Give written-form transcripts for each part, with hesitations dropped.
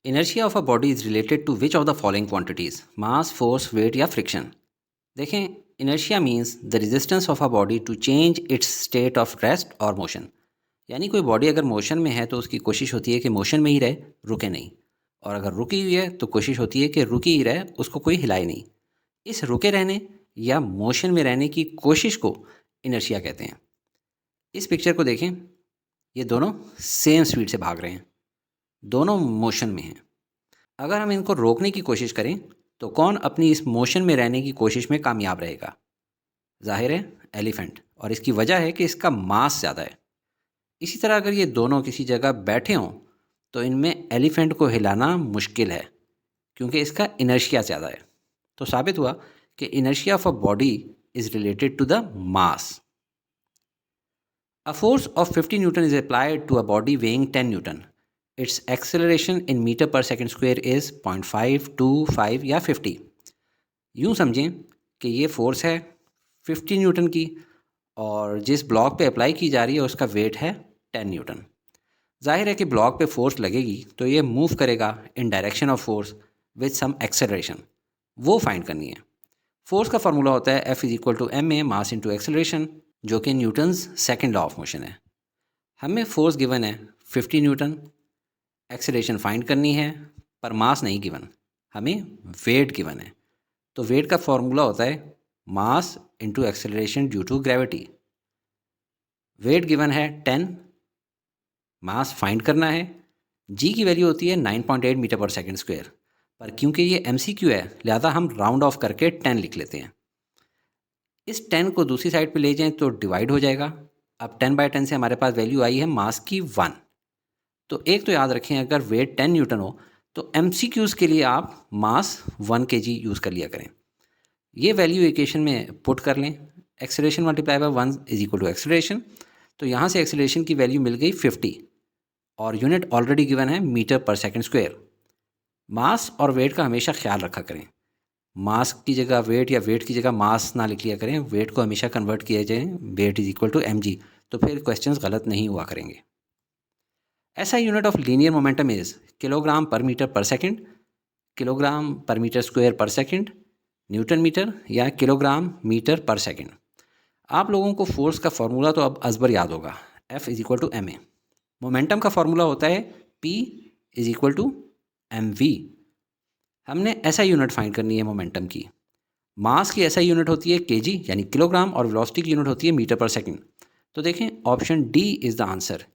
Inertia of a body is related to which of the following quantities? Mass, force, weight या friction? देखें, inertia means the resistance of a body to change its state of rest और motion. यानी कोई body अगर motion में है तो उसकी कोशिश होती है कि मोशन में ही रहे, रुके नहीं। और अगर रुकी हुई है तो कोशिश होती है कि रुकी ही रहे, उसको कोई हिलाए नहीं। इस रुके रहने या मोशन में रहने की कोशिश को इनर्शिया कहते हैं। इस पिक्चर को देखें, ये दोनों सेम स्पीड से भाग रहे हैं, दोनों मोशन में हैं। अगर हम इनको रोकने की कोशिश करें तो कौन अपनी इस मोशन में रहने की कोशिश में कामयाब रहेगा? जाहिर है एलिफेंट, और इसकी वजह है कि इसका मास ज़्यादा है। इसी तरह अगर ये दोनों किसी जगह बैठे हों तो इनमें एलिफेंट को हिलाना मुश्किल है, क्योंकि इसका इनर्शिया ज़्यादा है। तो साबित हुआ कि inertia of a body is related to the mass. A force of 50 Newton is applied to a body weighing 10 Newton. Its acceleration in meter per second square is 0.5, 2, 5 या 50। यूँ समझें कि ये फोर्स है 50 न्यूटन की, और जिस ब्लॉक पे अप्लाई की जा रही है उसका वेट है 10 न्यूटन। जाहिर है कि ब्लॉक पे फोर्स लगेगी तो ये मूव करेगा in direction of force with some acceleration. वो फाइंड करनी है। फोर्स का फार्मूला होता है F is equal to m a mass into acceleration, जो कि Newton's second law of motion है। हमें फोर्स गिवन है 50 न्यूटन, एक्सेलरेशन फाइंड करनी है, पर मास नहीं गिवन, हमें वेट गिवन है। तो वेट का फॉर्मूला होता है mass into acceleration due to gravity. Weight given है 10, मास फाइंड करना है। जी की वैल्यू होती है 9.8 मीटर पर सेकेंड स्क्वायर, पर क्योंकि ये MCQ है लिहाजा हम राउंड ऑफ करके 10 लिख लेते हैं। इस 10 को दूसरी साइड पे ले जाएं तो डिवाइड हो जाएगा। अब 10/10 से हमारे पास वैल्यू आई है मास की 1। तो एक तो याद रखें, अगर वेट 10 न्यूटन हो तो MCQs के लिए आप मास 1 kg यूज़ कर लिया करें। ये वैल्यू इक्वेशन में पुट कर लें, acceleration multiply by 1 is equal to acceleration. तो यहाँ से एक्सेलरेशन की वैल्यू मिल गई 50, और यूनिट ऑलरेडी गिवन है मीटर पर सेकेंड स्क्वायर। मास और वेट का हमेशा ख्याल रखा करें, मास की जगह वेट या वेट की जगह मास ना लिख लिया करें। वेट को हमेशा कन्वर्ट किया जाए weight is equal to mg, तो फिर क्वेश्चंस गलत नहीं हुआ करेंगे। ऐसा unit of linear momentum is kilogram per metre per second, kilogram per metre square per second, newton metre या किलोग्राम मीटर पर सेकंड। आप लोगों को फोर्स का फॉर्मूला तो अब अजबर याद होगा, F is equal to m a. Momentum का फॉर्मूला होता है P is equal to mv। हमने ऐसा यूनिट फाइंड करनी है मोमेंटम की। मास की ऐसा यूनिट होती है kg यानी किलोग्राम, और वेलोसिटी की यूनिट होती है मीटर पर सेकंड। तो देखें option D is the answer,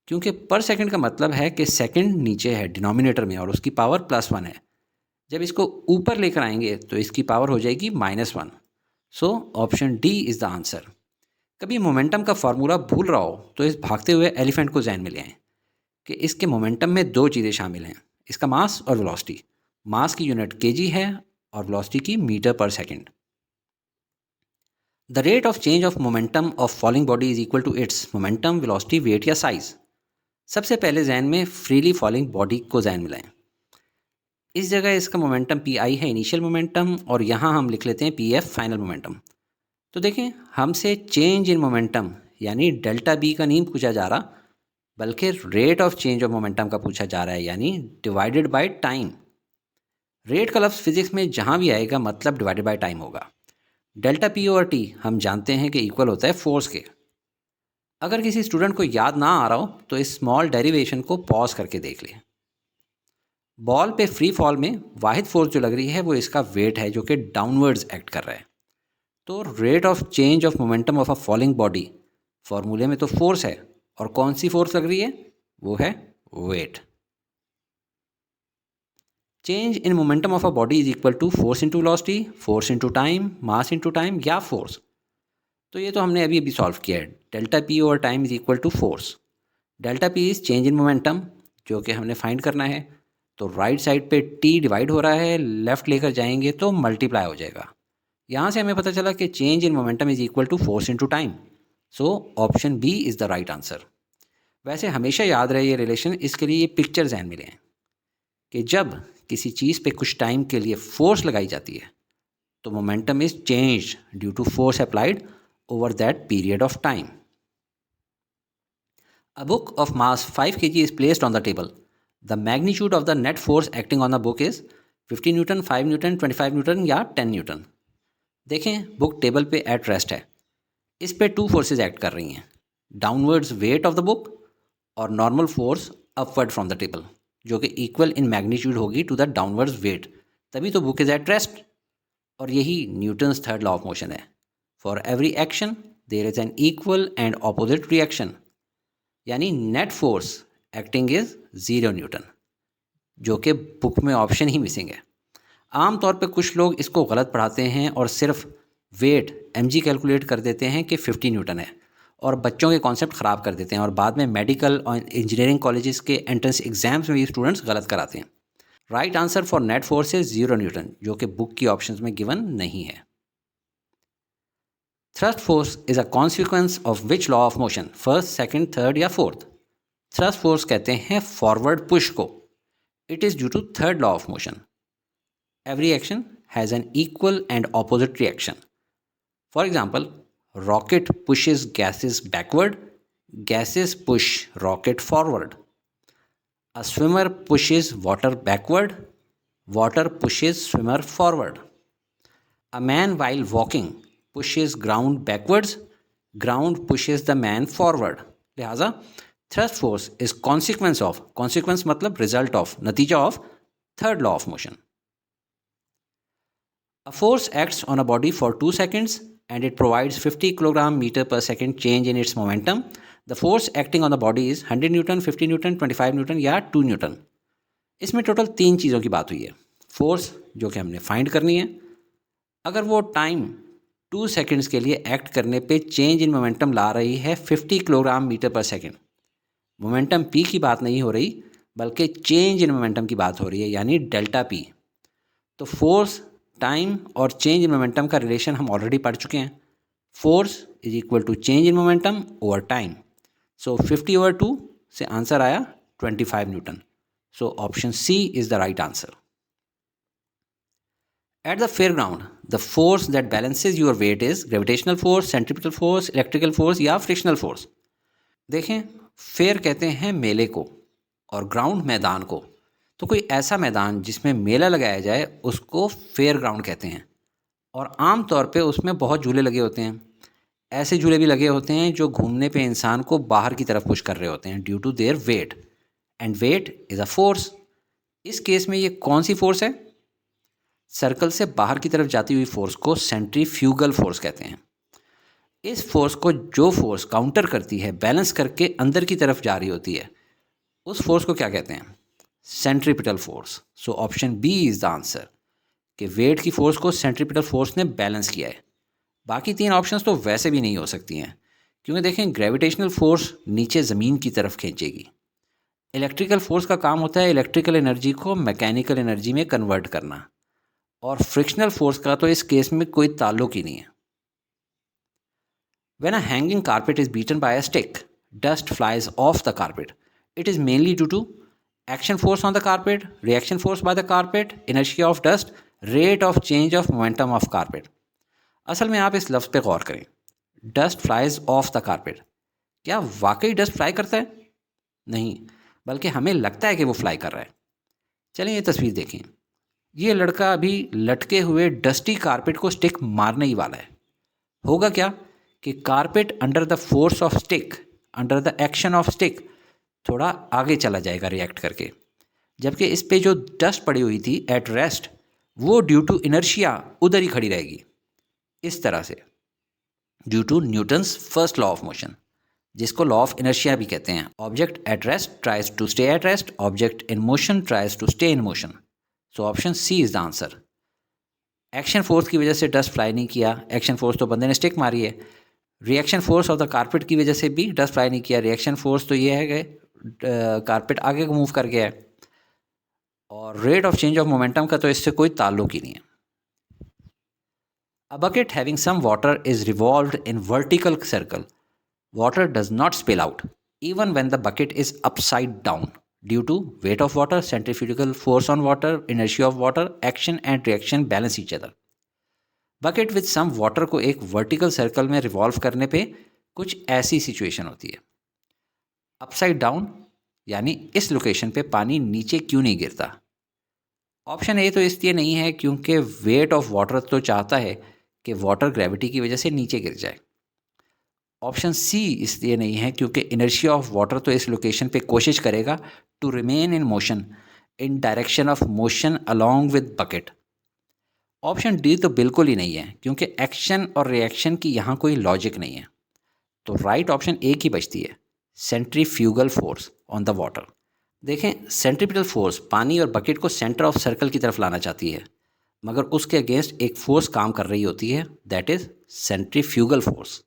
क्योंकि पर सेकंड का मतलब है कि सेकंड नीचे है डिनोमिनेटर में और उसकी पावर +1 है। जब इसको ऊपर लेकर आएंगे तो इसकी पावर हो जाएगी -1। So option D is the answer. कभी मोमेंटम का फार्मूला भूल रहा हो तो इस भागते हुए एलिफेंट को जहन में ले आएँ कि इसके मोमेंटम में दो चीज़ें शामिल हैं, इसका मास और वेलोसिटी। मास की यूनिट kg है और वेलोसिटी की metre per second. The rate of change of momentum of falling body is equal to its momentum, velocity, weight या साइज। सबसे पहले जहन में फ्रीली फॉलिंग बॉडी को जहन में लाएं। इस जगह इसका मोमेंटम PI है इनिशियल मोमेंटम, और यहाँ हम लिख लेते हैं PF फाइनल मोमेंटम। तो देखें हमसे चेंज इन मोमेंटम यानी डेल्टा B का नहीं पूछा जा रहा, बल्कि rate of change of momentum का पूछा जा रहा है, यानी डिवाइडेड बाय टाइम। रेट का लफ्ज़ फिजिक्स में जहाँ भी आएगा मतलब डिवाइडेड बाय टाइम होगा। डेल्टा P और T हम जानते हैं कि इक्वल होता है फोर्स के। अगर किसी स्टूडेंट को याद ना आ रहा हो तो इस स्मॉल डेरिवेशन को पॉज करके देख ले। बॉल पे फ्री फॉल में वाहिद फोर्स जो लग रही है वो इसका वेट है, जो कि डाउनवर्ड्स एक्ट कर रहा है। तो rate of change of momentum of a falling body फॉर्मूले में तो फोर्स है, और कौन सी फोर्स लग रही है? वो है weight. Change in momentum of a body is equal to force into velocity, force into time, mass into time या फोर्स। तो ये तो हमने अभी अभी सॉल्व किया है। Delta P over time is equal to force. Delta P is change in momentum, जो कि हमने फाइंड करना है। तो राइट साइड पे T डिवाइड हो रहा है, लेफ्ट लेकर जाएंगे तो मल्टीप्लाई हो जाएगा। यहाँ से हमें पता चला कि change in momentum is equal to force into time. So option B is the right answer. वैसे हमेशा याद रहे ये रिलेशन, इसके लिए ये पिक्चर ध्यान में लें कि जब किसी चीज़ पे कुछ टाइम के लिए फोर्स लगाई जाती है तो momentum is change due to force applied over that period of time. A book of mass 5 kg is placed on the table. The magnitude of the net force acting on the book is 50 newton, 5 newton, 25 newton या 10 newton. देखें book table पे at rest है, इस पे two forces act कर रही हैं, downwards weight of the book और normal force upward from the table, जो कि इक्वल इन मैग्नीट्यूड होगी टू द डाउनवर्ड्स वेट, तभी तो बुक इज एट रेस्ट। और यही Newton's third law of motion है, for every action there is an equal and opposite reaction, यानी net force acting is 0 newton, जो कि book में ऑप्शन ही मिसिंग है। आमतौर पे कुछ लोग इसको गलत पढ़ाते हैं और सिर्फ वेट mg कैलकुलेट कर देते हैं कि 50 न्यूटन है, और बच्चों के कॉन्सेप्ट ख़राब कर देते हैं, और बाद में मेडिकल और इंजीनियरिंग कॉलेजेस के एंट्रेंस एग्जाम्स में भी स्टूडेंट्स गलत कराते हैं। Right answer for net force is 0 newton, जो कि बुक की ऑप्शंस में गिवन नहीं है। Thrust force is a consequence of which law of motion, first, second, third या फोर्थ। थ्रस्ट फोर्स कहते हैं फॉरवर्ड पुश को, it is due to third law of motion. Every action has an equal and opposite reaction. For example, rocket pushes gases backward, gases push rocket forward. A swimmer pushes water backward, water pushes swimmer forward. A man while walking pushes ground backwards, ground pushes the man forward. लिहाजा thrust force is consequence मतलब result of, नतीजा of third law of motion. A force acts on a body for 2 seconds and it provides 50 kg meter per second change in its momentum. The force acting on the body is 100 Newton, 50 Newton, 25 newton या 2 Newton. इसमें total 3 चीज़ों की बात हुई है। Force जो कि हमने फाइंड करनी है, अगर वो टाइम 2 सेकंड्स के लिए एक्ट करने पे चेंज इन मोमेंटम ला रही है 50 kilogram metre per second, momentum P की बात नहीं हो रही बल्कि चेंज इन मोमेंटम की बात हो रही है, यानी डेल्टा पी। तो फोर्स, टाइम और चेंज इन मोमेंटम का रिलेशन हम ऑलरेडी पढ़ चुके हैं। Force is equal to change in momentum over time. So 50/2 से आंसर आया 25 newton. So option C is the right answer. At the fair ground the force that balances your weight is gravitational force, centripetal force, electrical force या frictional force. देखें, fair कहते हैं मेले को और ground मैदान को, तो कोई ऐसा मैदान जिसमें मेला लगाया जाए उसको फेयर ग्राउंड कहते हैं। और आम तौर पे उसमें बहुत झूले लगे होते हैं, ऐसे झूले भी लगे होते हैं जो घूमने पे इंसान को बाहर की तरफ पुश कर रहे होते हैं due to their weight, and weight is a force. इस केस में ये कौन सी फोर्स है? सर्कल से बाहर की तरफ जाती हुई फोर्स को सेंट्रीफ्यूगल फोर्स कहते हैं। इस फोर्स को जो फोर्स काउंटर करती है, बैलेंस करके अंदर की तरफ जा रही होती है, उस फोर्स को क्या कहते हैं? Centripetal force. So option B is the answer, कि वेट की फोर्स को सेंट्रीपिटल फोर्स ने बैलेंस किया है। बाकी 3 ऑप्शंस तो वैसे भी नहीं हो सकती हैं, क्योंकि देखें ग्रेविटेशनल फोर्स नीचे ज़मीन की तरफ खींचेगी, इलेक्ट्रिकल फोर्स का काम होता है इलेक्ट्रिकल एनर्जी को मैकेनिकल एनर्जी में कन्वर्ट करना, और फ्रिक्शनल फोर्स का तो इस केस में कोई ताल्लुक ही नहीं है। When a hanging carpet is beaten by a stick, dust flies off the carpet. It is mainly due to action force on the carpet, reaction force by the carpet, inertia of dust, rate of change of momentum of carpet. असल में आप इस लफ्ज़ पे गौर करें, dust flies of the carpet. क्या वाकई dust fly करता है? नहीं, बल्कि हमें लगता है कि वो फ्लाई कर रहा है। चलें ये तस्वीर देखें। ये लड़का अभी लटके हुए डस्टी कारपेट को स्टिक मारने ही वाला है। होगा क्या कि carpet under the force of stick, under the action of stick थोड़ा आगे चला जाएगा रिएक्ट करके, जबकि इस पे जो डस्ट पड़ी हुई थी एट रेस्ट, वो ड्यू टू इनर्शिया उधर ही खड़ी रहेगी। इस तरह से due to Newton's first law of motion, जिसको लॉ ऑफ इनर्शिया भी कहते हैं। Object at rest tries to stay at rest, object in motion tries to stay in motion. So option C is the answer. Action force की वजह से dust fly नहीं किया, action force तो बंदे ने स्टिक मारी है। Reaction force of the carpet की वजह से भी डस्ट फ्लाई नहीं किया, रिएक्शन फोर्स तो ये है कि कारपेट आगे को मूव कर गया है, और rate of change of momentum का तो इससे कोई ताल्लुक ही नहीं है। A bucket having some water is revolved in vertical circle. Water does not spill out even when the bucket is upside down due to weight of water, centrifugal force on water, inertia of water, action and reaction balance each other. Bucket with some water को एक vertical circle में revolve करने पे कुछ ऐसी situation होती है। Upside down यानी इस लोकेशन पे पानी नीचे क्यों नहीं गिरता? ऑप्शन ए तो इसलिए नहीं है क्योंकि वेट ऑफ वाटर तो चाहता है कि वाटर ग्रेविटी की वजह से नीचे गिर जाए। ऑप्शन सी इसलिए नहीं है क्योंकि इनर्शिया ऑफ वाटर तो इस लोकेशन पे कोशिश करेगा to remain in motion in direction of motion along with bucket. Option D तो बिल्कुल ही नहीं है क्योंकि एक्शन और रिएक्शन की यहाँ कोई लॉजिक नहीं है। तो राइट ऑप्शन एक ही बचती है, centrifugal force on the water. देखें, सेंट्रीपिटल फोर्स पानी और बकेट को सेंटर ऑफ सर्कल की तरफ लाना चाहती है, मगर उसके अगेंस्ट एक फोर्स काम कर रही होती है, that is centrifugal force.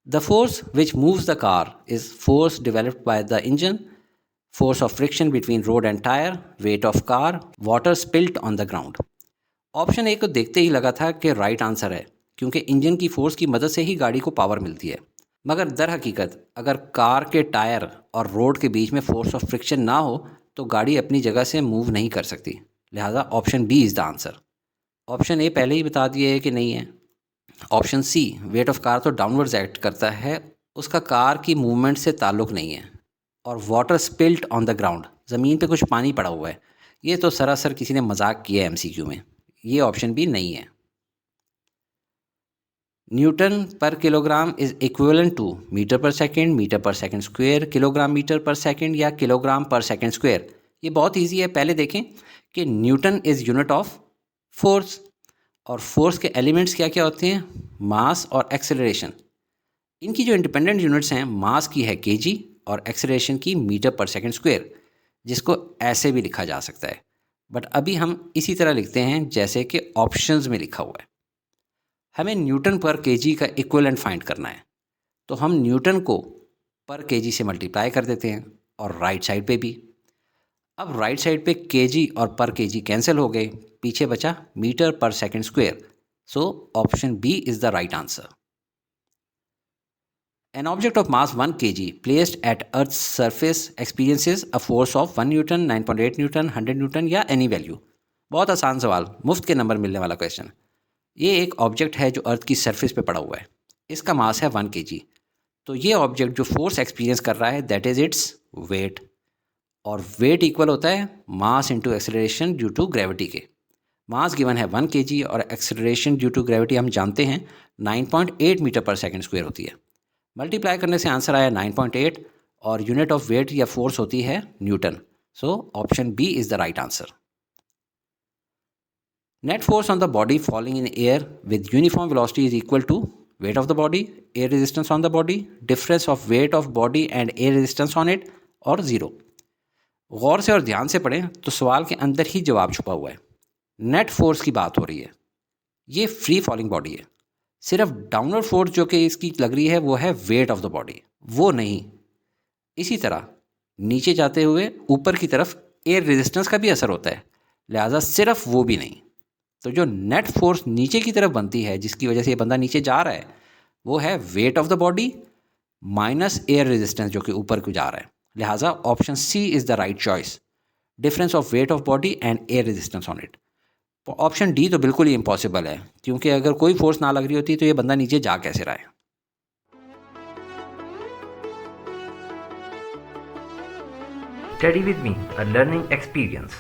The force which moves the car is force developed by the engine, force of friction between road and tire, weight of car, water spilt on the ground. Option A को देखते ही लगा था कि right answer है क्योंकि engine की force की मदद से ही गाड़ी को पावर मिलती है। मगर दर हकीकत अगर कार के टायर और रोड के बीच में फोर्स ऑफ फ्रिक्शन ना हो तो गाड़ी अपनी जगह से मूव नहीं कर सकती। लिहाजा option B is the answer. Option A पहले ही बता दिए है कि नहीं है। Option C, weight of car तो डाउनवर्ड्स एक्ट करता है, उसका कार की मूवमेंट से ताल्लुक़ नहीं है। और water spilt on the ground, ज़मीन पे कुछ पानी पड़ा हुआ है, ये तो सरासर किसी ने मजाक किया है एमसीक्यू में। ये ऑप्शन भी नहीं है। Newton per kilogram is equivalent to metre per second square, kilogram metre per second या किलोग्राम पर सेकंड स्क्वायर। ये बहुत इजी है। पहले देखें कि newton is unit of force, और फोर्स के एलिमेंट्स क्या क्या होते हैं, मास और एक्सेलरेशन। इनकी जो इंडिपेंडेंट यूनिट्स हैं, मास की है केजी और एक्सेलरेशन की मीटर पर सेकंड स्क्वायर, जिसको ऐसे भी लिखा जा सकता है, बट अभी हम इसी तरह लिखते हैं जैसे कि ऑप्शंस में लिखा हुआ है। हमें न्यूटन पर केजी का इक्विवेलेंट फाइंड करना है, तो हम न्यूटन को पर केजी से मल्टीप्लाई कर देते हैं और राइट साइड पे भी। अब राइट साइड पे केजी और पर केजी कैंसिल हो गए, पीछे बचा metre per second square. So option B is the right answer. An object of mass 1 kg placed at Earth's surface experiences a force of 1 Newton, 9.8 Newton, 100 Newton या any value. बहुत आसान सवाल, मुफ्त के नंबर मिलने वाला क्वेश्चन। ये एक ऑब्जेक्ट है जो अर्थ की सरफेस पे पड़ा हुआ है, इसका मास है 1 kg। तो ये ऑब्जेक्ट जो फोर्स एक्सपीरियंस कर रहा है दैट इज इट्स वेट, और वेट इक्वल होता है mass into acceleration due to gravity के। मास गिवन है 1 kg और एक्सेलरेशन ड्यू टू ग्रेविटी हम जानते हैं 9.8 मीटर पर सेकंड स्क्वायर होती है। मल्टीप्लाई करने से आंसर आया 9.8 और यूनिट ऑफ वेट या फोर्स होती है newton. So option B is the right answer. Net force on the body falling in air with uniform velocity is equal to weight of the body, air resistance on the body, difference of weight of body and air resistance on it, और zero. गौर से और ध्यान से पढ़ें तो सवाल के अंदर ही जवाब छुपा हुआ है। नेट फोर्स की बात हो रही है, ये फ्री फॉलिंग बॉडी है। सिर्फ डाउनवर्ड फोर्स जो कि इसकी लग रही है वो है वेट ऑफ द बॉडी, वो नहीं। इसी तरह नीचे जाते हुए ऊपर की तरफ एयर रेजिस्टेंस का भी असर होता है, लिहाजा सिर्फ वो भी नहीं। तो जो नेट फोर्स नीचे की तरफ बनती है जिसकी वजह से ये बंदा नीचे जा रहा है, वो है weight of the body minus air resistance जो कि ऊपर को जा रहा है। लिहाजा option C is the right choice, difference of weight of body and air resistance on it. Option D तो बिल्कुल ही इम्पॉसिबल है, क्योंकि अगर कोई फोर्स ना लग रही होती तो ये बंदा नीचे जा कैसे रहा है। Study with me, a learning experience.